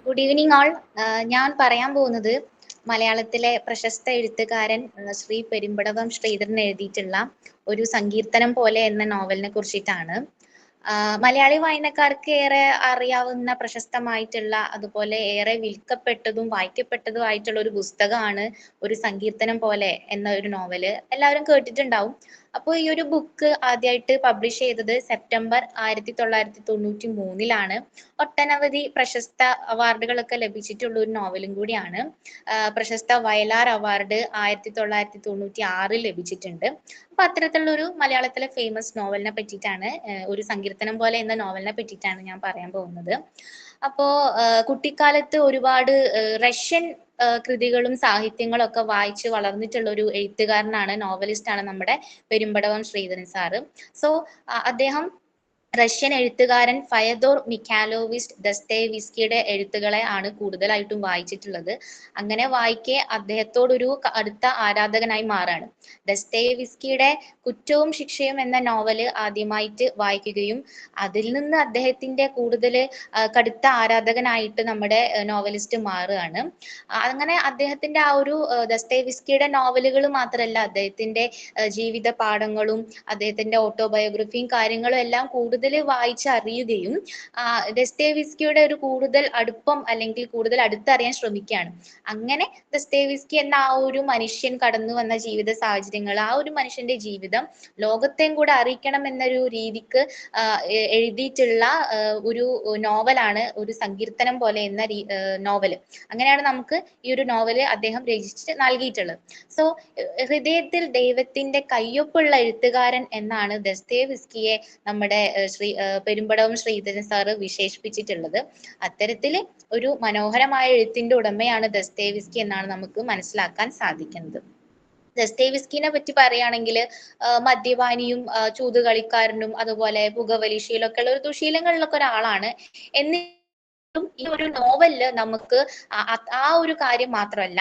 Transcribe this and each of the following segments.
Good evening all. ഞാൻ പറയാൻ പോകുന്നത് മലയാളത്തിലെ പ്രശസ്ത എഴുത്തുകാരൻ ശ്രീ പെരുമ്പടവം ശ്രീധരൻ എഴുതിയിട്ടുള്ള ഒരു സങ്കീർത്തനം പോലെ എന്ന നോവലിനെ കുറിച്ചിട്ടാണ്. മലയാളി വായനക്കാർക്ക് ഏറെ അറിയാവുന്ന പ്രശസ്തമായിട്ടുള്ള അതുപോലെ ഏറെ വിൽക്കപ്പെട്ടതും വായിക്കപ്പെട്ടതുമായിട്ടുള്ള ഒരു പുസ്തകമാണ് ഒരു സങ്കീർത്തനം പോലെ എന്ന ഒരു നോവല്. എല്ലാവരും കേട്ടിട്ടുണ്ടാവും. അപ്പോൾ ഈ ഒരു ബുക്ക് ആദ്യമായിട്ട് പബ്ലിഷ് ചെയ്തത് സെപ്റ്റംബർ 1993 ഒട്ടനവധി പ്രശസ്ത അവാർഡുകളൊക്കെ ലഭിച്ചിട്ടുള്ള ഒരു നോവലും കൂടിയാണ്. പ്രശസ്ത വയലാർ അവാർഡ് 1996 ലഭിച്ചിട്ടുണ്ട്. അപ്പൊ അത്തരത്തിലുള്ള ഒരു മലയാളത്തിലെ ഫേമസ് നോവലിനെ പറ്റിയിട്ടാണ്, ഒരു സങ്കീർത്തനം പോലെ എന്ന നോവലിനെ പറ്റിയിട്ടാണ് ഞാൻ പറയാൻ പോകുന്നത്. അപ്പോ കുട്ടിക്കാലത്ത് ഒരുപാട് റഷ്യൻ കൃതികളും സാഹിത്യങ്ങളും ഒക്കെ വായിച്ച് വളർന്നിട്ടുള്ള ഒരു എഴുത്തുകാരനാണ്, നോവലിസ്റ്റ് ആണ് നമ്മുടെ പെരുമ്പടവം ശ്രീധരൻ സാറ്. സോ അദ്ദേഹം റഷ്യൻ എഴുത്തുകാരൻ ഫയദോർ മിഖാലോവിച്ച് ദസ്തേവിസ്കിയുടെ എഴുത്തുകളെ ആണ് കൂടുതലായിട്ടും വായിച്ചിട്ടുള്ളത്. അങ്ങനെ വായിക്കെ അദ്ദേഹത്തോടൊരു അടുത്ത ആരാധകനായി മാറാണ്. ദസ്തേവിസ്കിയുടെ കുറ്റവും ശിക്ഷയും എന്ന നോവല് ആദ്യമായിട്ട് വായിക്കുകയും അതിൽ നിന്ന് അദ്ദേഹത്തിന്റെ കൂടുതൽ കടുത്ത ആരാധകനായിട്ട് നമ്മുടെ നോവലിസ്റ്റ് മാറുകയാണ്. അങ്ങനെ അദ്ദേഹത്തിന്റെ ആ ഒരു ദസ്തേവിസ്കിയുടെ നോവലുകൾ മാത്രമല്ല, അദ്ദേഹത്തിന്റെ ജീവിത പാഠങ്ങളും അദ്ദേഹത്തിന്റെ ഓട്ടോബയോഗ്രഫിയും കാര്യങ്ങളും എല്ലാം കൂടുതൽ വായിച്ചറിയുകയും ദസ്തേവിസ്കിയുടെ ഒരു കൂടുതൽ അടുപ്പം അല്ലെങ്കിൽ കൂടുതൽ അടുത്തറിയാൻ ശ്രമിക്കുകയാണ്. അങ്ങനെ ദസ്തേവിസ്കി എന്ന ആ ഒരു മനുഷ്യൻ കടന്നു വന്ന ജീവിത സാഹചര്യങ്ങൾ, ആ ഒരു മനുഷ്യന്റെ ജീവിതം ലോകത്തെയും കൂടെ അറിയിക്കണം എന്നൊരു രീതിക്ക് എഴുതിയിട്ടുള്ള ഒരു നോവലാണ് ഒരു സങ്കീർത്തനം പോലെ എന്ന നോവല്. അങ്ങനെയാണ് നമുക്ക് ഈ ഒരു നോവല് അദ്ദേഹം രചിച്ച് നൽകിയിട്ടുള്ളത്. സോ ഹൃദയത്തിൽ ദൈവത്തിന്റെ കയ്യൊപ്പുള്ള എഴുത്തുകാരൻ എന്നാണ് ദസ്തേവിസ്കിയെ നമ്മുടെ പെരുമ്പടവം ശ്രീധരൻ സാറ് വിശേഷിപ്പിച്ചിട്ടുള്ളത്. അത്തരത്തില് ഒരു മനോഹരമായ എഴുത്തിന്റെ ഉടമയാണ് ദസ്തേവിസ്കി എന്നാണ് നമുക്ക് മനസ്സിലാക്കാൻ സാധിക്കുന്നത്. ദസ്തേവിസ്കിനെ പറ്റി പറയുകയാണെങ്കിൽ മദ്യപാനിയും ചൂതുകളിക്കാരനും അതുപോലെ പുകവലിശയിലൊക്കെ ഉള്ള ഒരു ദുശീലങ്ങളിലൊക്കെ ഒരാളാണ്. ഈ ഒരു നോവലില് നമുക്ക് ആ ഒരു കാര്യം മാത്രമല്ല,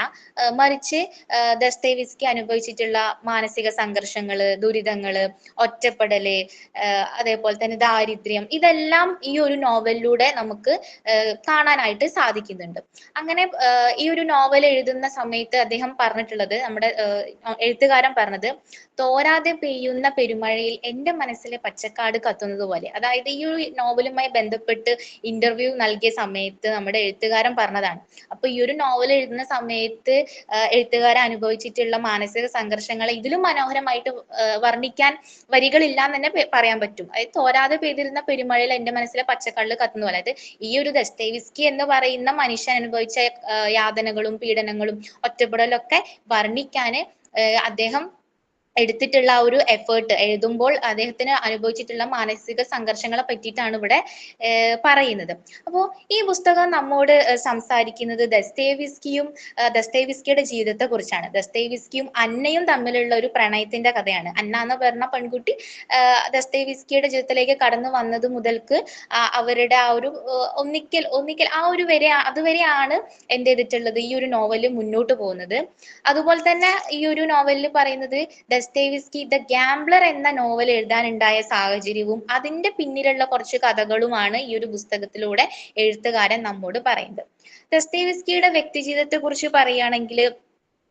മറിച്ച് ദസ്തേവിസ്കി അനുഭവിച്ചിട്ടുള്ള മാനസിക സംഘർഷങ്ങള്, ദുരിതങ്ങള്, ഒറ്റപ്പെടല്, അതേപോലെ തന്നെ ദാരിദ്ര്യം, ഇതെല്ലാം ഈ ഒരു നോവലിലൂടെ നമുക്ക് കാണാനായിട്ട് സാധിക്കുന്നുണ്ട്. അങ്ങനെ ഈ ഒരു നോവൽ എഴുതുന്ന സമയത്ത് അദ്ദേഹം പറഞ്ഞിട്ടുള്ളത്, നമ്മുടെ എഴുത്തുകാരൻ പറഞ്ഞത്, തോരാതെ പെയ്യുന്ന പെരുമഴയിൽ എന്റെ മനസ്സിലെ പച്ചക്കാട് കത്തുന്നത് പോലെ. അതായത് ഈ ഒരു നോവലുമായി ബന്ധപ്പെട്ട് ഇന്റർവ്യൂ നൽകിയ സമയത്ത് നമ്മുടെ എഴുത്തുകാരൻ പറഞ്ഞതാണ്. അപ്പൊ ഈ ഒരു നോവൽ എഴുതുന്ന സമയത്ത് എഴുത്തുകാരൻ അനുഭവിച്ചിട്ടുള്ള മാനസിക സംഘർഷങ്ങളെ ഇതിലും മനോഹരമായിട്ട് വർണ്ണിക്കാൻ വരികളില്ല എന്ന് തന്നെ പറയാൻ പറ്റും. അതായത് തോരാതെ പെയ്തിരുന്ന പെരുമഴയിൽ എന്റെ മനസ്സിലെ പച്ചക്കള്ള് കത്തുന്ന പോലെ. അതായത് ഈ ഒരു ദസ്തേവിസ്കി എന്ന് പറയുന്ന മനുഷ്യൻ അനുഭവിച്ച യാതനകളും പീഡനങ്ങളും ഒറ്റപ്പെടലും ഒക്കെ വർണ്ണിക്കാന് അദ്ദേഹം എടുത്തിട്ടുള്ള ആ ഒരു എഫേർട്ട്, എഴുതുമ്പോൾ അദ്ദേഹത്തിന് അനുഭവിച്ചിട്ടുള്ള മാനസിക സംഘർഷങ്ങളെ പറ്റിയിട്ടാണ് ഇവിടെ പറയുന്നത്. അപ്പോൾ ഈ പുസ്തകം നമ്മോട് സംസാരിക്കുന്നത് ദസ്തേവിസ്കിയുടെ ജീവിതത്തെ കുറിച്ചാണ്. ദസ്തേവിസ്കിയും അന്നയും തമ്മിലുള്ള ഒരു പ്രണയത്തിന്റെ കഥയാണ്. അന്ന എന്ന് പറഞ്ഞ പെൺകുട്ടി ദസ്തേവിസ്കിയുടെ ജീവിതത്തിലേക്ക് കടന്നു വന്നത് മുതൽക്ക് അവരുടെ ആ ഒരു ഒന്നിക്കൽ ആ ഒരു അതുവരെയാണ് എന്ത് ചെയ്തിട്ടുള്ളത്, ഈ ഒരു നോവല് മുന്നോട്ട് പോകുന്നത്. അതുപോലെ തന്നെ ഈ ഒരു നോവലിൽ പറയുന്നത്, ദസ്തേവിസ്കി ദ ഗാംബ്ലർ എന്ന നോവൽ എഴുതാനുണ്ടായ സാഹചര്യവും അതിന്റെ പിന്നിലുള്ള കുറച്ച് കഥകളുമാണ് ഈ ഒരു പുസ്തകത്തിലൂടെ എഴുത്തുകാരൻ നമ്മോട് പറയുന്നത്. ദസ്തേവിസ്കിയുടെ വ്യക്തിജീവിതത്തെ കുറിച്ച് പറയുകയാണെങ്കിൽ,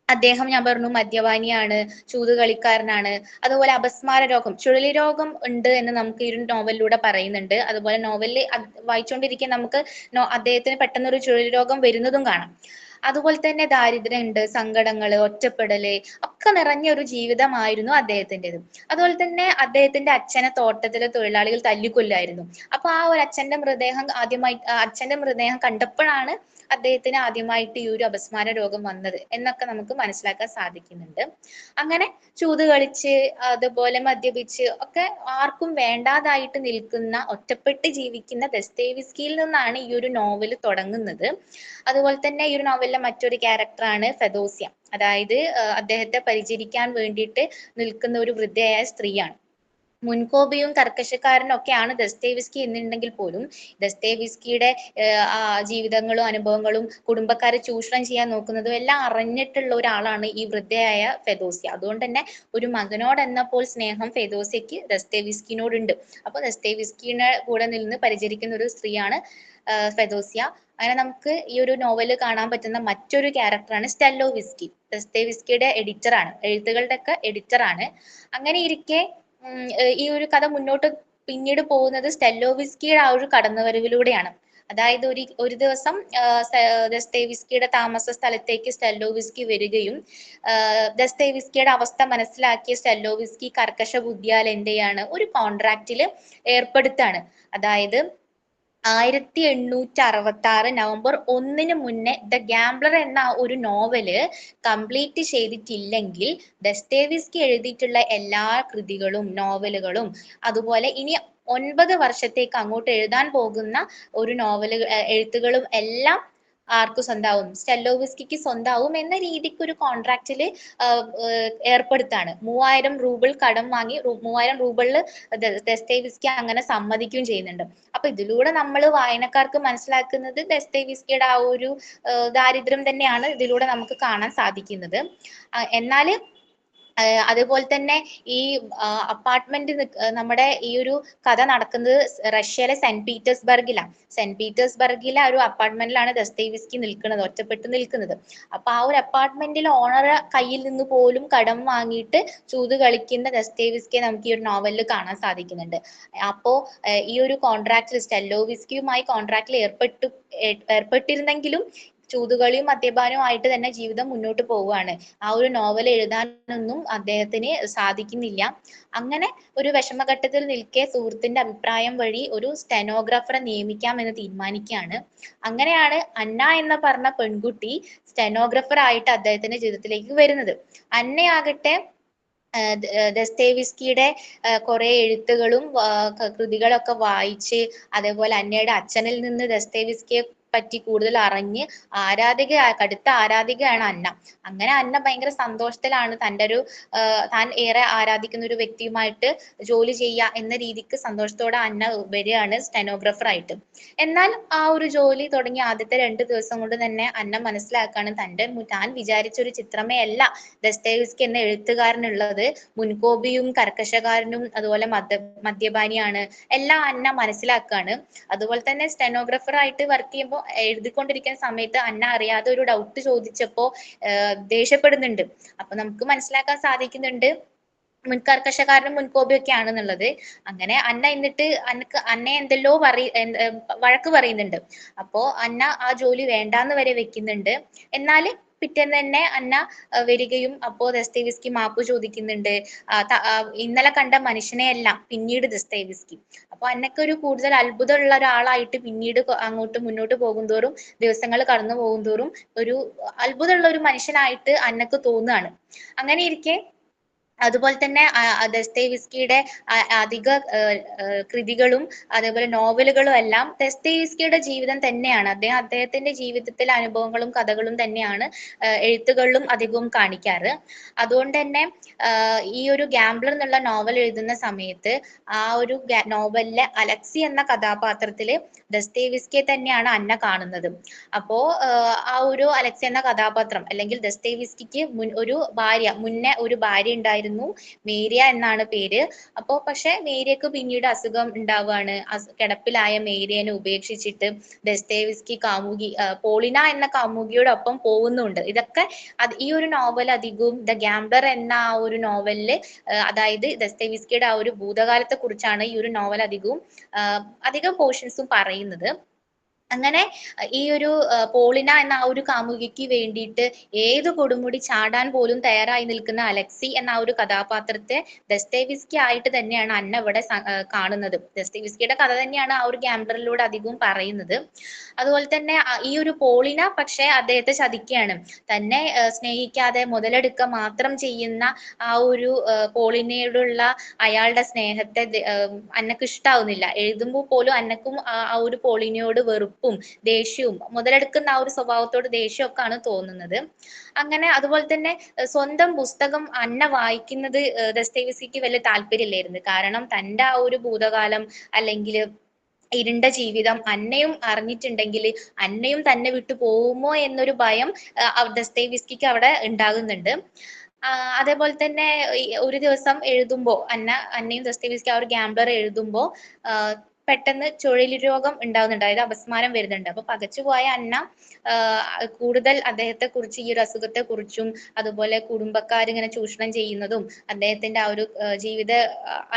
അദ്ദേഹം, ഞാൻ പറഞ്ഞു, മദ്യപാനിയാണ്, ചൂതുകളിക്കാരനാണ്, അതുപോലെ അപസ്മാര രോഗം, ചുഴലി രോഗം ഉണ്ട് എന്ന് നമുക്ക് ഈ ഒരു നോവലിലൂടെ പറയുന്നുണ്ട്. അതുപോലെ നോവലിൽ വായിച്ചുകൊണ്ടിരിക്കാൻ നമുക്ക് അദ്ദേഹത്തിന് പെട്ടെന്നൊരു ചുഴലി രോഗം വരുന്നതും കാണാം. അതുപോലെ തന്നെ ദാരിദ്ര്യം ഉണ്ട്, സങ്കടങ്ങള്, ഒറ്റപ്പെടല് ഒക്കെ നിറഞ്ഞ ഒരു ജീവിതമായിരുന്നു അദ്ദേഹത്തിൻ്റെത്. അതുപോലെ തന്നെ അദ്ദേഹത്തിന്റെ അച്ഛനെ തോട്ടത്തിലെ തൊഴിലാളികൾ തല്ലിക്കൊല്ലായിരുന്നു. അപ്പൊ ആ ഒരു അച്ഛന്റെ മൃതദേഹം കണ്ടപ്പോഴാണ് അദ്ദേഹത്തിന് ആദ്യമായിട്ട് ഈ ഒരു അപസ്മാര രോഗം വന്നത് എന്നൊക്കെ നമുക്ക് മനസ്സിലാക്കാൻ സാധിക്കുന്നുണ്ട്. അങ്ങനെ ചൂത് കളിച്ച് അതുപോലെ മദ്യപിച്ച് ഒക്കെ ആർക്കും വേണ്ടാതായിട്ട് നിൽക്കുന്ന, ഒറ്റപ്പെട്ട് ജീവിക്കുന്ന ദസ്തേവിസ്കിയിൽ നിന്നാണ് ഈ ഒരു നോവൽ തുടങ്ങുന്നത്. അതുപോലെ തന്നെ ഈ ഒരു നോവലിലെ മറ്റൊരു ക്യാരക്ടറാണ് ഫെദോസ്യ. അതായത് അദ്ദേഹത്തെ പരിചരിക്കാൻ വേണ്ടിയിട്ട് നിൽക്കുന്ന ഒരു വൃദ്ധയായ സ്ത്രീയാണ്. മുൻകോപിയും കർക്കശക്കാരനും ഒക്കെയാണ് ദസ്തേവിസ്കി എന്നുണ്ടെങ്കിൽ പോലും ദസ്തേവിസ്കിയുടെ ജീവിതങ്ങളും അനുഭവങ്ങളും കുടുംബക്കാരെ ചൂഷണം ചെയ്യാൻ നോക്കുന്നതും എല്ലാം അറിഞ്ഞിട്ടുള്ള ഒരാളാണ് ഈ വൃദ്ധയായ ഫെദോസ്യ. അതുകൊണ്ട് തന്നെ ഒരു മകനോട് എന്നപ്പോൾ സ്നേഹം ഫെദോസ്യക്ക് ദസ്തേവിസ്കിനോടുണ്ട്. അപ്പൊ ദസ്തേവിസ്കിയുടെ കൂടെ നിന്ന് പരിചരിക്കുന്ന ഒരു സ്ത്രീയാണ് ഫെദോസ്യ. അങ്ങനെ നമുക്ക് ഈ ഒരു നോവലിൽ കാണാൻ പറ്റുന്ന മറ്റൊരു ക്യാരക്ടറാണ് സ്റ്റെല്ലോവിസ്കി. ദസ്തേവിസ്കിയുടെ എഡിറ്ററാണ്, എഴുത്തുകളുടെ ഒക്കെ എഡിറ്ററാണ്. അങ്ങനെ ഇരിക്കെ ഈ ഒരു കഥ മുന്നോട്ട് പിന്നീട് പോകുന്നത് സ്റ്റെല്ലോവിസ്കിയുടെ ആ ഒരു കടന്നുവരവിലൂടെയാണ്. അതായത് ഒരു ദിവസം ദസ്തേവിസ്കിയുടെ താമസ സ്ഥലത്തേക്ക് സ്റ്റെല്ലോവിസ്കി വരികയും ദസ്തേവിസ്കിയുടെ അവസ്ഥ മനസ്സിലാക്കിയ സ്റ്റെല്ലോവിസ്കി കർക്കശ ബുദ്ധിയാൽ എന്ത് ചെയ്യാണ്, ഒരു കോൺട്രാക്റ്റിൽ ഏർപ്പെടുത്താണ്. അതായത് 1866 നവംബർ 1 മുന്നേ ദ ഗാംബ്ലർ എന്ന ഒരു നോവല് കംപ്ലീറ്റ് ചെയ്തിട്ടില്ലെങ്കിൽ ദസ്തേവിസ്കി എഴുതിയിട്ടുള്ള എല്ലാ കൃതികളും നോവലുകളും അതുപോലെ ഇനി 9 വർഷത്തേക്ക് അങ്ങോട്ട് എഴുതാൻ പോകുന്ന ഒരു എഴുത്തുകളും എല്ലാം ആർക്ക് സ്വന്താവും, സ്റ്റെല്ലോവിസ്കിക്ക് സ്വന്താവും എന്ന രീതിക്ക് ഒരു കോൺട്രാക്റ്റിൽ ഏർപ്പെടുത്താണ്. 3000 റൂബിൾ കടം വാങ്ങി 3000 റൂബിളിൽ ദസ്തേവിസ്കി അങ്ങനെ സമ്മതിക്കുകയും ചെയ്യുന്നുണ്ട്. അപ്പൊ ഇതിലൂടെ നമ്മൾ വായനക്കാർക്ക് മനസ്സിലാക്കുന്നത് ദസ്തേവിസ്കിയുടെ ആ ഒരു ദാരിദ്ര്യം തന്നെയാണ് ഇതിലൂടെ നമുക്ക് കാണാൻ സാധിക്കുന്നത്. എന്നാല് അതുപോലെ തന്നെ ഈ അപ്പാർട്ട്മെന്റ് നമ്മുടെ ഈ ഒരു കഥ നടക്കുന്നത് റഷ്യയിലെ സെന്റ് പീറ്റേഴ്സ്ബർഗിലാണ്. സെന്റ് പീറ്റേഴ്സ്ബർഗിലെ ഒരു അപ്പാർട്ട്മെന്റിലാണ് ദസ്തേവിസ്കി നിൽക്കുന്നത്, ഒറ്റപ്പെട്ട് നിൽക്കുന്നത്. അപ്പൊ ആ ഒരു അപ്പാർട്ട്മെന്റിൽ ഓണറെ കയ്യിൽ നിന്ന് പോലും കടം വാങ്ങിയിട്ട് ചൂത് കളിക്കുന്ന ദസ്തേവിസ്കിയെ നമുക്ക് ഈ ഒരു നോവലിൽ കാണാൻ സാധിക്കുന്നുണ്ട്. അപ്പോ ഈ ഒരു കോൺട്രാക്റ്റിൽ സ്റ്റെല്ലോവിസ്കിയുമായി കോൺട്രാക്റ്റിൽ ഏർപ്പെട്ടിരുന്നെങ്കിലും ചൂതുകളിയും മദ്യപാനവും ആയിട്ട് തന്നെ ജീവിതം മുന്നോട്ട് പോവുകയാണ്. ആ ഒരു നോവൽ എഴുതാനൊന്നും അദ്ദേഹത്തിന് സാധിക്കുന്നില്ല. അങ്ങനെ ഒരു വിഷമഘട്ടത്തിൽ നിൽക്കെ സുഹൃത്തിന്റെ അഭിപ്രായം വഴി ഒരു സ്റ്റെനോഗ്രാഫറെ നിയമിക്കാമെന്ന് തീരുമാനിക്കുകയാണ്. അങ്ങനെയാണ് അന്ന എന്ന് പറഞ്ഞ പെൺകുട്ടി സ്റ്റെനോഗ്രാഫർ ആയിട്ട് അദ്ദേഹത്തിന്റെ ജീവിതത്തിലേക്ക് വരുന്നത്. അന്നയാകട്ടെ ദസ്തേവിസ്കിയുടെ കുറെ എഴുത്തുകളും കൃതികളൊക്കെ വായിച്ച് അതേപോലെ അന്നയുടെ അച്ഛനിൽ നിന്ന് ദസ്തേവിസ്കിയെ പറ്റി കൂടുതൽ അറിഞ്ഞ് കടുത്ത ആരാധികയാണ് അന്ന. അങ്ങനെ അന്ന ഭയങ്കര സന്തോഷത്തിലാണ് തൻ്റെ ഒരു താൻ ഏറെ ആരാധിക്കുന്ന ഒരു വ്യക്തിയുമായിട്ട് ജോലി ചെയ്യുക എന്ന രീതിക്ക് സന്തോഷത്തോടെ അന്ന വരികയാണ് സ്റ്റെനോഗ്രാഫർ ആയിട്ട്. എന്നാൽ ആ ഒരു ജോലി തുടങ്ങി ആദ്യത്തെ 2 ദിവസം കൊണ്ട് തന്നെ അന്ന മനസ്സിലാക്കാണ് താൻ വിചാരിച്ച ഒരു ചിത്രമേ അല്ല ദസ്തേവിസ്കി എന്ന എഴുത്തുകാരനുള്ളത്. മുൻകോപിയും കർക്കശക്കാരനും അതുപോലെ മദ്യപാനിയാണ് എല്ലാം അന്ന മനസ്സിലാക്കുകയാണ്. അതുപോലെ തന്നെ സ്റ്റെനോഗ്രാഫർ ആയിട്ട് വർക്ക് ചെയ്യുമ്പോൾ എഴുതിക്കൊണ്ടിരിക്കുന്ന സമയത്ത് അന്ന അറിയാതെ ഒരു ഡൗട്ട് ചോദിച്ചപ്പോ ദേഷ്യപ്പെടുന്നുണ്ട്. അപ്പൊ നമുക്ക് മനസ്സിലാക്കാൻ സാധിക്കുന്നുണ്ട് കർക്കശക്കാരനും മുൻകോപിയൊക്കെ ആണെന്നുള്ളത്. അങ്ങനെ അന്ന എന്നിട്ട് അന്നയെ എന്തെല്ലോ വഴക്ക് പറയുന്നുണ്ട്. അപ്പോ അന്ന ആ ജോലി വേണ്ടാന്ന് വരെ വെക്കുന്നുണ്ട്. എന്നാല് പിറ്റേന്ന് തന്നെ അന്ന വരികയും അപ്പോ ദസ്തേവിസ്കി മാപ്പ് ചോദിക്കുന്നുണ്ട്. ഇന്നലെ കണ്ട മനുഷ്യനെയല്ല പിന്നീട് ദസ്തേവിസ്കി. അപ്പൊ അന്നക്ക് ഒരു കൂടുതൽ അത്ഭുതമുള്ള ഒരാളായിട്ട് പിന്നീട് അങ്ങോട്ട് മുന്നോട്ട് പോകുന്തോറും ദിവസങ്ങൾ കടന്നു പോകുന്തോറും ഒരു അത്ഭുതമുള്ള ഒരു മനുഷ്യനായിട്ട് അന്നക്ക് തോന്നുകയാണ്. അങ്ങനെ ഇരിക്കെ അതുപോലെ തന്നെ ദസ്തേവിസ്കിയുടെ അധിക കൃതികളും അതേപോലെ നോവലുകളും എല്ലാം ദസ്തേവിസ്കിയുടെ ജീവിതം തന്നെയാണ്. അദ്ദേഹത്തിന്റെ ജീവിതത്തിലെ അനുഭവങ്ങളും കഥകളും തന്നെയാണ് എഴുത്തുകളിലും അധികവും കാണിക്കാറ്. അതുകൊണ്ട് തന്നെ ഈ ഒരു ഗാംബ്ലർ എന്നുള്ള നോവൽ എഴുതുന്ന സമയത്ത് ആ ഒരു നോവലിലെ അലക്സി എന്ന കഥാപാത്രത്തില് ദസ്തേവിസ്കിയെ തന്നെയാണ് അന്ന കാണുന്നത്. അപ്പോ ആ ഒരു അലക്സി എന്ന കഥാപാത്രം അല്ലെങ്കിൽ ദസ്തേവിസ്കിക്ക് മുന്നേ ഒരു ഭാര്യ ഉണ്ടായിരുന്നു, മേരിയ എന്നാണ് പേര്. അപ്പോ പക്ഷെ മേരിയക്ക് പിന്നീട് അസുഖം ഉണ്ടാവുകയാണ്. കിടപ്പിലായ മേരിയനെ ഉപേക്ഷിച്ചിട്ട് ദസ്തേവിസ്കി പോളിന എന്ന കാമുകിയോടൊപ്പം പോകുന്നുണ്ട്. ഇതൊക്കെ ഈ ഒരു നോവൽ അധികവും ദ ഗാംബ്ലർ എന്ന ആ ഒരു നോവലില് അതായത് ദസ്തേവിസ്കിയുടെ ആ ഒരു ഭൂതകാലത്തെ കുറിച്ചാണ് ഈ ഒരു നോവൽ അധികം പോർഷൻസും പറയുന്നത്. അങ്ങനെ ഈ ഒരു പോളിന എന്ന ആ ഒരു കാമുകിക്ക് വേണ്ടിയിട്ട് ഏത് കൊടുമുടി ചാടാൻ പോലും തയ്യാറായി നിൽക്കുന്ന അലക്സി എന്ന ആ ഒരു കഥാപാത്രത്തെ ദസ്തേവിസ്കി ആയിട്ട് തന്നെയാണ് അന്ന ഇവിടെ കാണുന്നത്. ദസ്തേവിസ്കിയുടെ കഥ തന്നെയാണ് ആ ഒരു ഗാംബ്ലറിലൂടെ അധികവും പറയുന്നത്. അതുപോലെ തന്നെ ഈ ഒരു പോളിന പക്ഷെ അദ്ദേഹത്തെ ചതിക്കുകയാണ്. തന്നെ സ്നേഹിക്കാതെ മുതലെടുക്കുക മാത്രം ചെയ്യുന്ന ആ ഒരു പോളിനയോടുള്ള അയാളുടെ സ്നേഹത്തെ അന്നക്ക് ഇഷ്ടാവുന്നില്ല. എഴുതുമ്പോൾ പോലും അന്നക്കും ആ ഒരു പോളിനയോട് വെറുപ്പും ദേഷ്യവും മുതലെടുക്കുന്ന ആ ഒരു സ്വഭാവത്തോട് ദേഷ്യമൊക്കെ ആണ് തോന്നുന്നത്. അങ്ങനെ അതുപോലെ തന്നെ സ്വന്തം പുസ്തകം അന്ന വായിക്കുന്നത് ദസ്തേവിസ്കിക്ക് വലിയ താല്പര്യമില്ലായിരുന്നു. കാരണം തൻ്റെ ആ ഒരു ഭൂതകാലം അല്ലെങ്കിൽ ഇരുണ്ട ജീവിതം അന്നയും അറിഞ്ഞിട്ടുണ്ടെങ്കിൽ അന്നയും തന്നെ വിട്ടു പോകുമോ എന്നൊരു ഭയം ദസ്തേവിസ്കിക്ക് അവിടെ ഉണ്ടാകുന്നുണ്ട്. അതേപോലെ തന്നെ ഒരു ദിവസം എഴുതുമ്പോ അന്നയും ദസ്തേവിസ്കി ആ ഒരു ഗാംബ്ലർ എഴുതുമ്പോ പെട്ടെന്ന് ചുഴലി രോഗം ഉണ്ടാകുന്നുണ്ട്, അതായത് അപസ്മാരം വരുന്നുണ്ട്. അപ്പൊ പകച്ചുപോയ അന്ന കൂടുതൽ അദ്ദേഹത്തെ കുറിച്ച്, ഈ ഒരു അസുഖത്തെ കുറിച്ചും അതുപോലെ കുടുംബക്കാരിങ്ങനെ ചൂഷണം ചെയ്യുന്നതും അദ്ദേഹത്തിന്റെ ആ ഒരു ജീവിത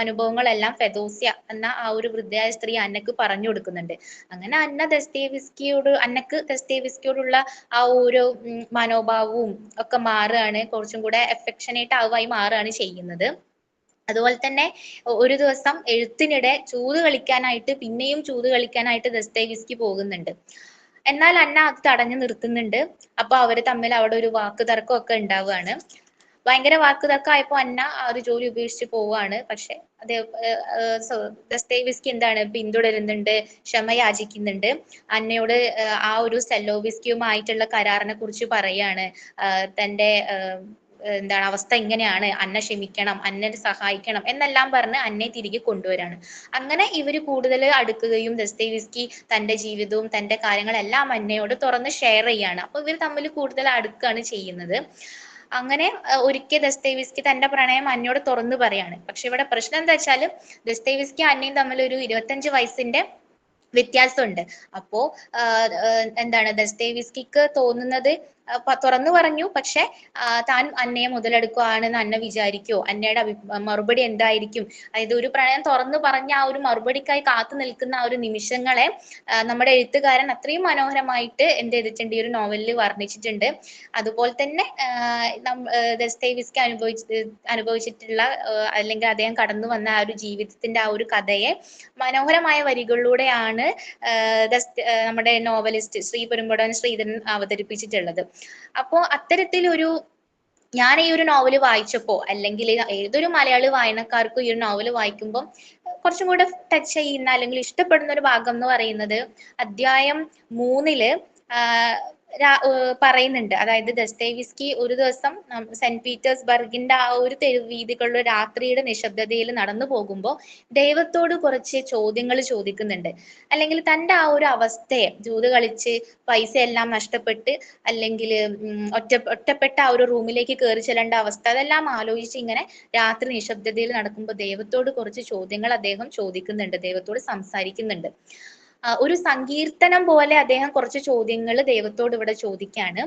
അനുഭവങ്ങളെല്ലാം ഫെദോസ്യ എന്ന ആ ഒരു വൃദ്ധയായ സ്ത്രീ അന്നക്ക് പറഞ്ഞു കൊടുക്കുന്നുണ്ട്. അങ്ങനെ അന്നക്ക് ദസ്തേവിസ്കിയോടുള്ള ആ ഒരു മനോഭാവവും ഒക്കെ മാറുകയാണ്, കുറച്ചും കൂടെ എഫെക്ഷനേറ്റ് ആവുകയായി മാറുകയാണ് ചെയ്യുന്നത്. അതുപോലെ തന്നെ ഒരു ദിവസം എഴുത്തിനിടെ ചൂത് കളിക്കാനായിട്ട്, പിന്നെയും ചൂത് കളിക്കാനായിട്ട് ദസ്തേവിസ്കി പോകുന്നുണ്ട്. എന്നാൽ അന്ന അത് തടഞ്ഞു നിർത്തുന്നുണ്ട്. അപ്പൊ അവര് തമ്മിൽ അവിടെ ഒരു വാക്ക് തർക്കം ഒക്കെ ഉണ്ടാവുകയാണ്. ഭയങ്കര വാക്ക് തർക്കമായപ്പോ അന്ന ആ ഒരു ജോലി ഉപേക്ഷിച്ച് പോവാണ്. പക്ഷെ അതേ ദസ്തേവിസ്കി എന്താണ് പിന്തുടരുന്നുണ്ട്, ക്ഷമ യാചിക്കുന്നുണ്ട്. അന്നയോട് ആ ഒരു സെല്ലോവിസ്കിയുമായിട്ടുള്ള കരാറിനെ കുറിച്ച് പറയാണ്. തന്റെ എന്താണ് അവസ്ഥ ഇങ്ങനെയാണ്, അന്ന ക്ഷമിക്കണം, അന്നെ സഹായിക്കണം എന്നെല്ലാം പറഞ്ഞ് അന്നെ തിരികെ കൊണ്ടുവരാണ്. അങ്ങനെ ഇവര് കൂടുതൽ അടുക്കുകയും ദസ്തേവിസ്കി തന്റെ ജീവിതവും തന്റെ കാര്യങ്ങളെല്ലാം അന്നയോട് തുറന്ന് ഷെയർ ചെയ്യാണ്. അപ്പൊ ഇവർ തമ്മിൽ കൂടുതൽ അടുക്കുകയാണ് ചെയ്യുന്നത്. അങ്ങനെ ഒരിക്കൽ ദസ്തേവിസ്കി തന്റെ പ്രണയം അന്നയോട് തുറന്നു പറയാണ്. പക്ഷെ ഇവിടെ പ്രശ്നം എന്താ വെച്ചാല് ദസ്തേവിസ്കി അന്നയും തമ്മിൽ ഒരു 25 വയസ്സിന്റെ വ്യത്യാസമുണ്ട്. അപ്പോ എന്താണ് ദസ്തേവിസ്കിക്ക് തോന്നുന്നത്, തുറന്നു പറഞ്ഞു, പക്ഷെ താൻ അന്നയെ മുതലെടുക്കുകയാണെന്ന് അന്ന വിചാരിക്കോ, അന്നയുടെ മറുപടി എന്തായിരിക്കും, അതായത് ഒരു പ്രണയം തുറന്നു പറഞ്ഞ ആ ഒരു മറുപടിക്കായി കാത്തു നിൽക്കുന്ന ആ ഒരു നിമിഷങ്ങളെ നമ്മുടെ എഴുത്തുകാരൻ അത്രയും മനോഹരമായിട്ട് എന്ത് ചെയ്തിട്ടുണ്ട്, ഈ ഒരു നോവലിൽ വർണ്ണിച്ചിട്ടുണ്ട്. അതുപോലെ തന്നെ ദസ്തേവിസ്കി അനുഭവിച്ചിട്ടുള്ള അല്ലെങ്കിൽ അദ്ദേഹം കടന്നു വന്ന ആ ഒരു ജീവിതത്തിന്റെ ആ ഒരു കഥയെ മനോഹരമായ വരികളിലൂടെയാണ് നമ്മുടെ നോവലിസ്റ്റ് ശ്രീ പെരുമ്പടവൻ ശ്രീധരൻ അവതരിപ്പിച്ചിട്ടുള്ളത്. അപ്പോ അത്തരത്തിലൊരു, ഞാൻ ഈ ഒരു നോവല് വായിച്ചപ്പോ, അല്ലെങ്കിൽ ഏതൊരു മലയാളി വായനക്കാർക്കും ഈ ഒരു നോവല് വായിക്കുമ്പോൾ കുറച്ചും കൂടെ ടച്ച് ചെയ്യുന്ന അല്ലെങ്കിൽ ഇഷ്ടപ്പെടുന്ന ഒരു ഭാഗം എന്ന് പറയുന്നത് അധ്യായം 3 പറയുന്നുണ്ട്. അതായത് ദസ്തേവിസ്കി ഒരു ദിവസം സെന്റ് പീറ്റേഴ്സ്ബർഗിന്റെ ആ ഒരു തെരുവ് വീതികളിലെ രാത്രിയുടെ നിശബ്ദതയിൽ നടന്നു പോകുമ്പോൾ ദൈവത്തോട് കുറച്ച് ചോദ്യങ്ങൾ ചോദിക്കുന്നുണ്ട്. അല്ലെങ്കിൽ തന്റെ ആ ഒരു അവസ്ഥയെ, ജൂത് കളിച്ച് പൈസ എല്ലാം നഷ്ടപ്പെട്ട് അല്ലെങ്കിൽ ഒറ്റപ്പെട്ട ആ ഒരു റൂമിലേക്ക് കയറി ചെല്ലേണ്ട അവസ്ഥ, അതെല്ലാം ആലോചിച്ച് ഇങ്ങനെ രാത്രി നിശബ്ദതയിൽ നടക്കുമ്പോൾ ദൈവത്തോട് കുറച്ച് ചോദ്യങ്ങൾ അദ്ദേഹം ചോദിക്കുന്നുണ്ട്, ദൈവത്തോട് സംസാരിക്കുന്നുണ്ട്. ഒരു സങ്കീർത്തനം പോലെ അദ്ദേഹം കുറച്ച് ചോദ്യങ്ങൾ ദൈവത്തോട് ഇവിടെ ചോദിക്കാണ്.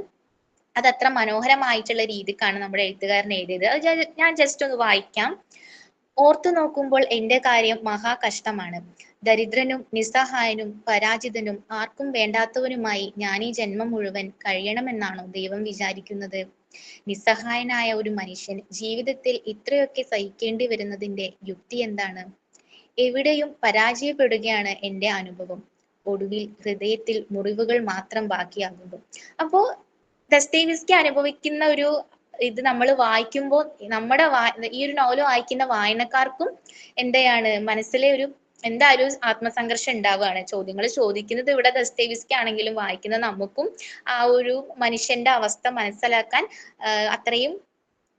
അത് അത്ര മനോഹരമായിട്ടുള്ള രീതിക്കാണ് നമ്മുടെ എഴുത്തുകാരൻ എഴുതിയത്. അത് ഞാൻ ജസ്റ്റ് ഒന്ന് വായിക്കാം. ഓർത്തു നോക്കുമ്പോൾ എന്റെ കാര്യം മഹാ കഷ്ടമാണ്. ദരിദ്രനും നിസ്സഹായനും പരാജിതനും ആർക്കും വേണ്ടാത്തവനുമായി ഞാൻ ഈ ജന്മം മുഴുവൻ കഴിയണമെന്നാണോ ദൈവം വിചാരിക്കുന്നത്? നിസ്സഹായനായ ഒരു മനുഷ്യൻ ജീവിതത്തിൽ ഇത്രയൊക്കെ സഹിക്കേണ്ടി വരുന്നതിന്റെ യുക്തി എന്താണ്? എവിടെയും പരാജയപ്പെടുകയാണ് എന്റെ അനുഭവം. ഒടുവിൽ ഹൃദയത്തിൽ മുറിവുകൾ മാത്രം ബാക്കിയാകുന്നു. അപ്പോ ദസ്തേവിസ്കി അനുഭവിക്കുന്ന ഒരു ഇത് നമ്മൾ വായിക്കുമ്പോൾ നമ്മുടെ ഈ ഒരു നോവൽ വായിക്കുന്ന വായനക്കാർക്കും എന്തെയാണ് മനസ്സിലെ ഒരു എന്തായാലും ആത്മസംഘർഷം ഉണ്ടാവുകയാണ്. ചോദ്യങ്ങൾ ചോദിക്കുന്നത് ഇവിടെ ദസ്തേവിസ്കി ആണെങ്കിലും വായിക്കുന്ന നമുക്കും ആ ഒരു മനുഷ്യന്റെ അവസ്ഥ മനസ്സിലാക്കാൻ അത്രയും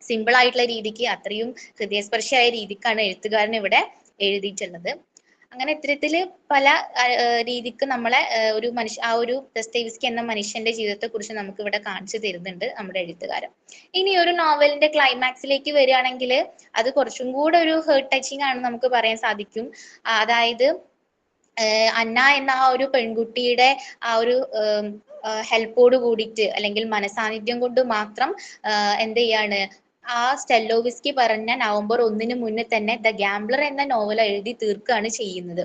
സിമ്പിൾ ആയിട്ടുള്ള രീതിക്ക്, അത്രയും ഹൃദയസ്പർശിയായ രീതിക്കാണ് എഴുത്തുകാരൻ ഇവിടെ എഴുതിയിട്ടുള്ളത്. അങ്ങനെ ഇത്തരത്തില് പല രീതിക്ക് നമ്മളെ ഒരു ആ ഒരു ദസ്തേവിസ്കി എന്ന മനുഷ്യന്റെ ജീവിതത്തെ കുറിച്ച് നമുക്ക് ഇവിടെ കാണിച്ചു തരുന്നുണ്ട് നമ്മുടെ എഴുത്തുകാരൻ. ഇനി ഒരു നോവലിന്റെ ക്ലൈമാക്സിലേക്ക് വരികയാണെങ്കിൽ അത് കുറച്ചും കൂടെ ഒരു ഹേർട്ട് ടച്ചിങ് ആണ് നമുക്ക് പറയാൻ സാധിക്കും. അതായത് അന്ന എന്ന ആ ഒരു പെൺകുട്ടിയുടെ ആ ഒരു ഹെൽപ്പോട് കൂടിയിട്ട് അല്ലെങ്കിൽ മനസാന്നിധ്യം കൊണ്ട് മാത്രം എന്ത് ചെയ്യാണ്, ആ സ്റ്റെല്ലോവിസ്കി പറഞ്ഞ നവംബർ 1 മുന്നേ തന്നെ ദ ഗാംബ്ലർ എന്ന നോവൽ എഴുതി തീർക്കുകയാണ് ചെയ്യുന്നത്.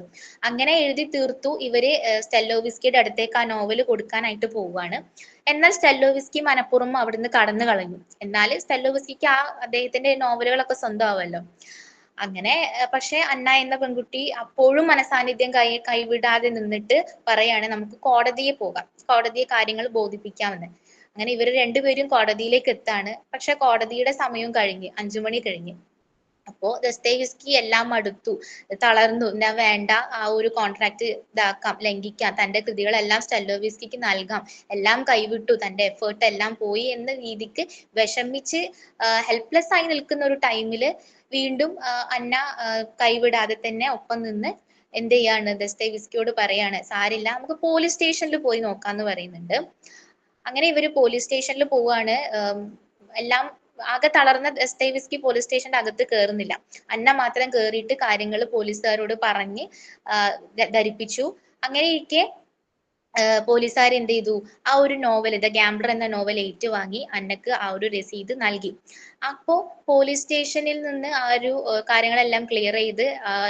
അങ്ങനെ എഴുതി തീർത്തു. ഇവര് സ്റ്റെല്ലോവിസ്കിയുടെ അടുത്തേക്ക് ആ നോവൽ കൊടുക്കാനായിട്ട് പോവുകയാണ്. എന്നാൽ സ്റ്റെല്ലോവിസ്കി മനഃപൂർവ്വം അവിടുന്ന് കടന്നു കളഞ്ഞു. എന്നാൽ സ്റ്റെല്ലോവിസ്കിക്ക് ആ അദ്ദേഹത്തിന്റെ നോവലുകളൊക്കെ സ്വന്തമാവല്ലോ. അങ്ങനെ പക്ഷെ അന്ന എന്ന പെൺകുട്ടി അപ്പോഴും മനസാന്നിധ്യം കൈവിടാതെ നിന്നിട്ട് പറയാണ് നമുക്ക് കോടതിയെ പോകാം, കോടതിയെ കാര്യങ്ങൾ ബോധിപ്പിക്കാമെന്ന്. അങ്ങനെ ഇവർ രണ്ടുപേരും കോടതിയിലേക്ക് എത്താണ്. പക്ഷെ കോടതിയുടെ സമയവും കഴിഞ്ഞ്, 5 മണി കഴിഞ്ഞ്. അപ്പോ ദസ്തേവിസ്കി എല്ലാം മടുത്തു, തളർന്നു. ഞാൻ വേണ്ട, ആ ഒരു കോൺട്രാക്ട് ഇതാക്കാം, ലംഘിക്കാം, തന്റെ കൃതികളെല്ലാം സ്റ്റെല്ലോവിസ്കിക്ക് നൽകാം, എല്ലാം കൈവിട്ടു, തന്റെ എഫേർട്ട് എല്ലാം പോയി എന്ന രീതിക്ക് വിഷമിച്ച് ഹെൽപ്ലെസ് ആയി നിൽക്കുന്ന ഒരു ടൈമില് വീണ്ടും അന്ന കൈവിടാതെ തന്നെ ഒപ്പം നിന്ന് എന്ത് ചെയ്യാണ്, ദസ്തേവിസ്കിയോട് പറയാണ് സാരില്ല, നമുക്ക് പോലീസ് സ്റ്റേഷനിൽ പോയി നോക്കാന്ന് പറയുന്നുണ്ട്. അങ്ങനെ ഇവര് പോലീസ് സ്റ്റേഷനിൽ പോവാണ്. എല്ലാം ആകെ തളർന്ന ദസ്തേവിസ്കി പോലീസ് സ്റ്റേഷന്റെ അകത്ത് കയറുന്നില്ല. അന്ന മാത്രം കയറിയിട്ട് കാര്യങ്ങൾ പോലീസുകാരോട് പറഞ്ഞ് ധരിപ്പിച്ചു. അങ്ങനെയിരിക്കെ പോലീസുകാർ എന്ത് ചെയ്തു, ആ ഒരു നോവൽ ദ ഗാംബ്ലർ എന്ന നോവൽ ഏറ്റുവാങ്ങി അന്നക്ക് ആ ഒരു രസീത് നൽകി. അപ്പോ പോലീസ് സ്റ്റേഷനിൽ നിന്ന് ആ ഒരു കാര്യങ്ങളെല്ലാം ക്ലിയർ ചെയ്ത്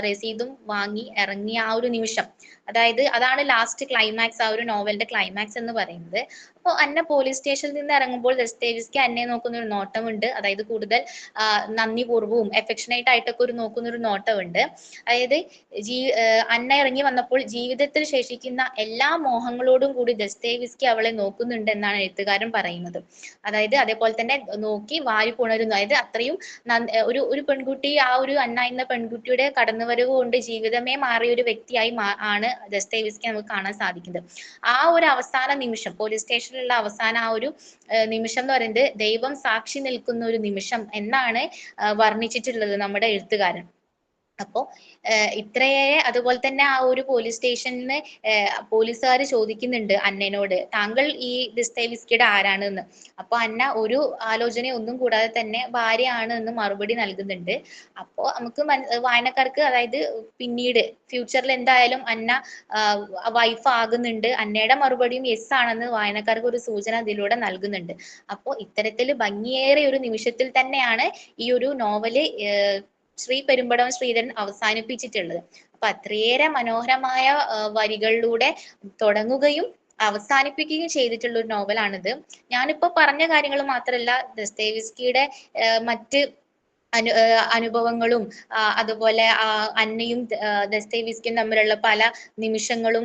രസീതും വാങ്ങി ഇറങ്ങിയ ആ ഒരു നിമിഷം, അതായത് അതാണ് ലാസ്റ്റ് ക്ലൈമാക്സ്, ആ ഒരു നോവലിന്റെ ക്ലൈമാക്സ് എന്ന് പറയുന്നത്. അപ്പോൾ അന്ന പോലീസ് സ്റ്റേഷനിൽ നിന്ന് ഇറങ്ങുമ്പോൾ ദസ്തേവിസ്കി അന്നെ നോക്കുന്ന ഒരു നോട്ടമുണ്ട്, അതായത് കൂടുതൽ നന്ദിപൂർവ്വവും എഫെക്ഷനേറ്റ് ആയിട്ടൊക്കെ ഒരു നോക്കുന്ന ഒരു നോട്ടമുണ്ട്. അതായത് അന്ന ഇറങ്ങി വന്നപ്പോൾ ജീവിതത്തിൽ ശേഷിക്കുന്ന എല്ലാ മോഹങ്ങളോടും കൂടി ദസ്തേവിസ്കി അവളെ നോക്കുന്നുണ്ട് എന്നാണ് എഴുത്തുകാരൻ പറയുന്നത്. അതായത് അതേപോലെ തന്നെ നോക്കി വാരി പുണരുന്നു. അതായത് അത്രയും ഒരു പെൺകുട്ടി, ആ ഒരു അന്ന എന്ന പെൺകുട്ടിയുടെ കടന്നുവരവ് കൊണ്ട് ജീവിതമേ മാറിയ ഒരു വ്യക്തിയായി ആണ് ദസ്തേവിസ്കി നമുക്ക് കാണാൻ സാധിക്കുന്നത്. ആ ഒരു അവസാന നിമിഷം, പോലീസ് സ്റ്റേഷനിലുള്ള അവസാന ആ ഒരു നിമിഷം എന്ന് പറയുന്നത് ദൈവം സാക്ഷി നിൽക്കുന്ന ഒരു നിമിഷം എന്നാണ് വർണ്ണിച്ചിട്ടുള്ളത് നമ്മുടെ എഴുത്തുകാരൻ. അപ്പോ ഇത്രയേറെ, അതുപോലെ തന്നെ ആ ഒരു പോലീസ് സ്റ്റേഷനിൽ പോലീസുകാർ ചോദിക്കുന്നുണ്ട് അന്നനോട്, താങ്കൾ ഈ ദസ്തേവിസ്കിയുടെ ആരാണ് എന്ന്. അപ്പൊ അന്ന ഒരു ആലോചന ഒന്നും കൂടാതെ തന്നെ ഭാര്യയാണ് എന്ന് മറുപടി നൽകുന്നുണ്ട്. അപ്പോ നമുക്ക് വായനക്കാർക്ക്, അതായത് പിന്നീട് ഫ്യൂച്ചറിൽ എന്തായാലും അന്ന വൈഫ് ആകുന്നുണ്ട്, അന്നയുടെ മറുപടിയും യെസ് ആണെന്ന് വായനക്കാർക്ക് ഒരു സൂചന അതിലൂടെ നൽകുന്നുണ്ട്. അപ്പോ ഇത്തരത്തിൽ ഭംഗിയേറിയ ഒരു നിമിഷത്തിൽ തന്നെയാണ് ഈ ഒരു നോവല് ശ്രീ പെരുമ്പടവം ശ്രീധരൻ അവസാനിപ്പിച്ചിട്ടുള്ളത്. അപ്പൊ അത്രയേറെ മനോഹരമായ വരികളിലൂടെ തുടങ്ങുകയും അവസാനിപ്പിക്കുകയും ചെയ്തിട്ടുള്ള ഒരു നോവലാണിത്. ഞാനിപ്പോ പറഞ്ഞ കാര്യങ്ങൾ മാത്രമല്ല, ദസ്തേവിസ്കിയുടെ മറ്റ് അനുഭവങ്ങളും അതുപോലെ അന്നയും ദസ്തേവിസ്കിയും തമ്മിലുള്ള പല നിമിഷങ്ങളും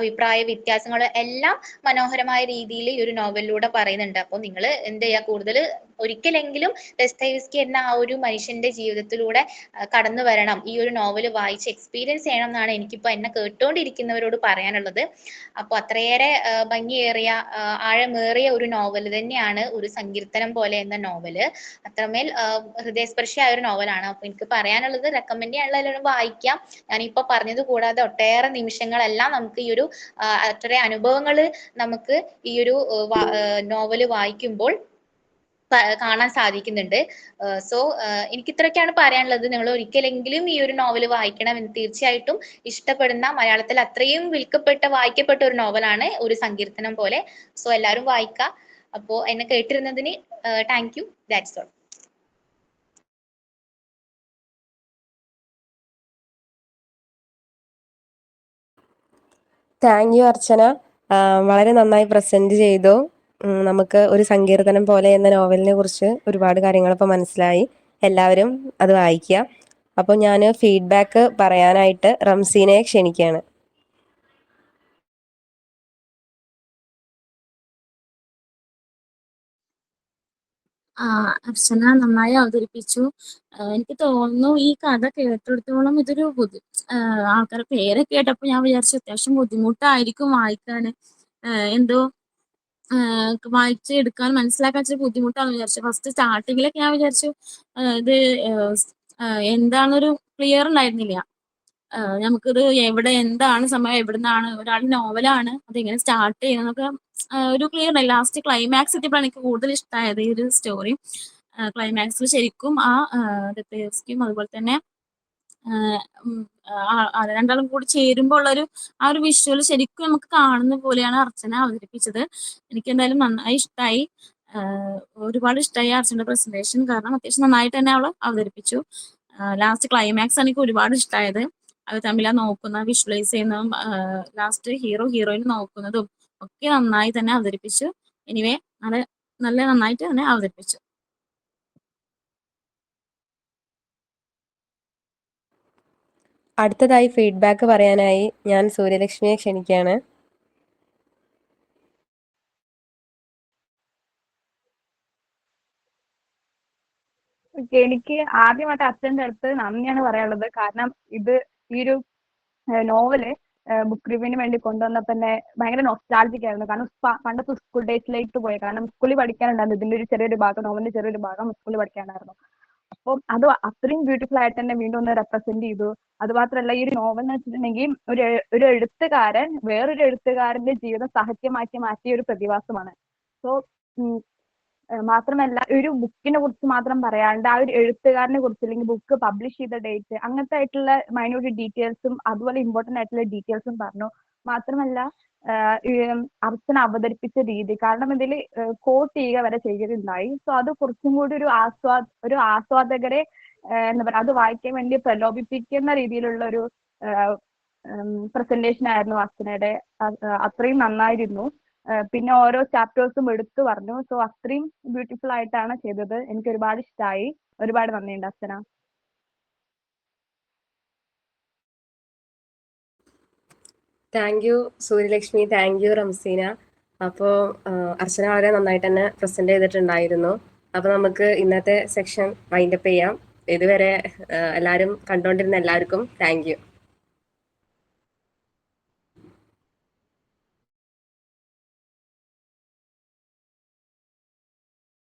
അഭിപ്രായ വ്യത്യാസങ്ങളും എല്ലാം മനോഹരമായ രീതിയിൽ ഈ ഒരു നോവലിലൂടെ പറയുന്നുണ്ട്. അപ്പോൾ നിങ്ങൾ എന്ത് ചെയ്യുക, കൂടുതൽ ഒരിക്കലെങ്കിലും ദസ്തേവിസ്കി എന്ന ആ ഒരു മനുഷ്യന്റെ ജീവിതത്തിലൂടെ കടന്നു വരണം, ഈ ഒരു നോവൽ വായിച്ച് എക്സ്പീരിയൻസ് ചെയ്യണം എന്നാണ് എനിക്കിപ്പോ എന്നെ കേട്ടുകൊണ്ടിരിക്കുന്നവരോട് പറയാനുള്ളത്. അപ്പൊ അത്രയേറെ ഭംഗിയേറിയ ആഴമേറിയ ഒരു നോവൽ തന്നെയാണ് ഒരു സങ്കീർത്തനം പോലെ എന്ന നോവല്. അത്രമേൽ ഹൃദയസ്പർശിയായ ഒരു നോവലാണ്. അപ്പൊ എനിക്ക് പറയാനുള്ളത്, റെക്കമെൻഡ് ചെയ്യാനുള്ള എല്ലാവരും വായിക്കാം. ഞാനിപ്പോ പറഞ്ഞത് കൂടാതെ ഒട്ടേറെ നിമിഷങ്ങളെല്ലാം നമുക്ക് ഈ ഒരു അത്ര അനുഭവങ്ങൾ നമുക്ക് ഈ ഒരു നോവല് വായിക്കുമ്പോൾ കാണാൻ സാധിക്കുന്നുണ്ട്. സോ എനിക്ക് ഇത്രയൊക്കെയാണ് പറയാനുള്ളത്. നിങ്ങൾ ഒരിക്കലെങ്കിലും ഈ ഒരു നോവൽ വായിക്കണം എന്ന് തീർച്ചയായിട്ടും ഇഷ്ടപ്പെടുന്ന, മലയാളത്തിൽ അത്രയും വായിക്കപ്പെട്ട ഒരു നോവലാണ് ഒരു സങ്കീർത്തനം പോലെ. സോ എല്ലാവരും വായിക്കുക. അപ്പോ എന്നെ കേട്ടിരുന്നതിന് thank you. That's all. Thank you Archana. വളരെ നന്നായി പ്രസന്റ് ചെയ്തു. നമുക്ക് ഒരു സങ്കീർത്തനം പോലെ എന്ന നോവലിനെ കുറിച്ച് ഒരുപാട് കാര്യങ്ങൾ ഇപ്പോൾ മനസ്സിലായി. എല്ലാവരും അത് വായിക്കുക. അപ്പോൾ ഞാൻ ഫീഡ്ബാക്ക് പറയാനായിട്ട് റംസീനെ ക്ഷണിക്കുകയാണ്. അർച്ചന നന്നായി അവതരിപ്പിച്ചു. എനിക്ക് തോന്നുന്നു ഈ കഥ കേട്ടിടത്തോളം ഇതൊരു ആൾക്കാരുടെ പേരൊക്കെ കേട്ടപ്പോൾ ഞാൻ വിചാരിച്ചു അത്യാവശ്യം ബുദ്ധിമുട്ടായിരിക്കും വായിക്കാൻ. എന്തോ വായിച്ച് എടുക്കാൻ മനസ്സിലാക്കാൻ ഇച്ചിരി ബുദ്ധിമുട്ടാണെന്ന് വിചാരിച്ചു. ഫസ്റ്റ് സ്റ്റാർട്ടിങ്ങിലൊക്കെ ഞാൻ വിചാരിച്ചു ഇത് എന്താണൊരു ക്ലിയർ ഉണ്ടായിരുന്നില്ല. നമുക്കിത് എവിടെ എന്താണ് സമയം, എവിടുന്നാണ്, ഒരാളുടെ നോവലാണ്, അതെങ്ങനെ സ്റ്റാർട്ട് ചെയ്യുന്നതൊക്കെ ഒരു ക്ലിയർ ഉണ്ടായി. ലാസ്റ്റ് ക്ലൈമാക്സ് എത്തിയപ്പോഴാണ് എനിക്ക് കൂടുതൽ ഇഷ്ടമായത് ഈ ഒരു സ്റ്റോറി. ക്ലൈമാക്സിൽ ശരിക്കും ആ ദസ്തയേവ്സ്കിയും അതുപോലെ തന്നെ രണ്ടാളും കൂടി ചേരുമ്പോൾ ഉള്ളൊരു ആ ഒരു വിഷ്വൽ ശരിക്കും നമുക്ക് കാണുന്ന പോലെയാണ് അർച്ചന അവതരിപ്പിച്ചത്. എനിക്ക് എന്തായാലും നന്നായി ഇഷ്ടമായി. ഒരുപാട് ഇഷ്ടമായി അർച്ചനയുടെ പ്രസന്റേഷൻ. കാരണം അത്യാവശ്യം നന്നായിട്ട് തന്നെ അവൾ അവതരിപ്പിച്ചു. ലാസ്റ്റ് ക്ലൈമാക്സ് ആണ് എനിക്ക് ഒരുപാട് ഇഷ്ടമായത്. അത് തമ്മിൽ നോക്കുന്ന വിഷ്വലൈസ് ചെയ്യുന്നതും ലാസ്റ്റ് ഹീറോയിൻ നോക്കുന്നതും ഒക്കെ നന്നായി തന്നെ അവതരിപ്പിച്ചു. എനിവേ നല്ല നന്നായിട്ട് തന്നെ അവതരിപ്പിച്ചു. അടുത്തതായി ഫീഡ്ബാക്ക് പറയാനായി ഞാൻ സൂര്യലക്ഷ്മിയെ ക്ഷണിക്കുകയാണ്. എനിക്ക് ആദ്യമായിട്ട് അച്ഛൻ്റെ അടുത്ത് നന്ദിയാണ് പറയാനുള്ളത്. കാരണം ഇത് ഈ ഒരു നോവല് ബുക്ക് റിവ്യൂവിന് വേണ്ടി കൊണ്ടുവന്നപ്പോൾ തന്നെ ഭയങ്കര നൊസ്റ്റാൾജിക് ആയിരുന്നു. കാരണം പണ്ടത്തെ സ്കൂൾ ഡേയ്സിലേക്ക് പോയി. കാരണം സ്കൂളിൽ പഠിക്കാനുണ്ടായിരുന്നു ഇതിന്റെ ഒരു ചെറിയൊരു ഭാഗം, നോവലിന്റെ ചെറിയൊരു ഭാഗം സ്കൂളിൽ പഠിക്കാനുണ്ടായിരുന്നു. അപ്പം അത് അത്രയും ബ്യൂട്ടിഫുൾ ആയിട്ട് തന്നെ വീണ്ടും ഒന്ന് റെപ്രസെന്റ് ചെയ്തു. അത് മാത്രമല്ല, ഈ ഒരു നോവൽ എന്ന് വെച്ചിട്ടുണ്ടെങ്കിൽ ഒരു എഴുത്തുകാരൻ വേറൊരു എഴുത്തുകാരന്റെ ജീവിതം സാഹിത്യമാക്കി മാറ്റിയ ഒരു പ്രതിഭാസമാണ്. സോ മാത്രമല്ല ഒരു ബുക്കിനെ കുറിച്ച് മാത്രം പറയാണ്ട് ആ ഒരു എഴുത്തുകാരനെ കുറിച്ച് അല്ലെങ്കിൽ ബുക്ക് പബ്ലിഷ് ചെയ്ത ഡേറ്റ് അങ്ങനത്തെ ആയിട്ടുള്ള മൈന്യൂട്ട് ഡീറ്റെയിൽസും അതുപോലെ ഇമ്പോർട്ടന്റ് ആയിട്ടുള്ള ഡീറ്റെയിൽസും പറഞ്ഞു. മാത്രമല്ല അർച്ചന അവതരിപ്പിച്ച രീതി, കാരണം ഇതിൽ കോട്ട് ചെയ്യുക വരെ ചെയ്തിട്ടുണ്ടായി. സോ അത് കുറച്ചും കൂടി ഒരു ആസ്വാദകരെ എന്താ പറയുക, അത് വായിക്കാൻ വേണ്ടി പ്രലോഭിപ്പിക്കുന്ന രീതിയിലുള്ള ഒരു പ്രസന്റേഷൻ ആയിരുന്നു അർച്ചനയുടെ. അത്രയും നന്നായിരുന്നു. പിന്നെ ഓരോ ചാപ്റ്റേഴ്സും എടുത്തു പറഞ്ഞു. സോ അത്രയും ബ്യൂട്ടിഫുൾ ആയിട്ടാണ് ചെയ്തത്. എനിക്ക് ഒരുപാട് ഇഷ്ടമായി. ഒരുപാട് നന്ദിയുണ്ട് Archana. Thank you Suryalakshmi, thank you Ramseena. അപ്പോൾ അർച്ചന വളരെ നന്നായിട്ട് തന്നെ പ്രസന്റ് ചെയ്തിട്ടുണ്ടായിരുന്നു. അപ്പോൾ നമുക്ക് ഇന്നത്തെ സെക്ഷൻ വൈൻഡപ്പ് ചെയ്യാം. ഇതുവരെ എല്ലാവരും കണ്ടുകൊണ്ടിരുന്ന എല്ലാവർക്കും താങ്ക് യു.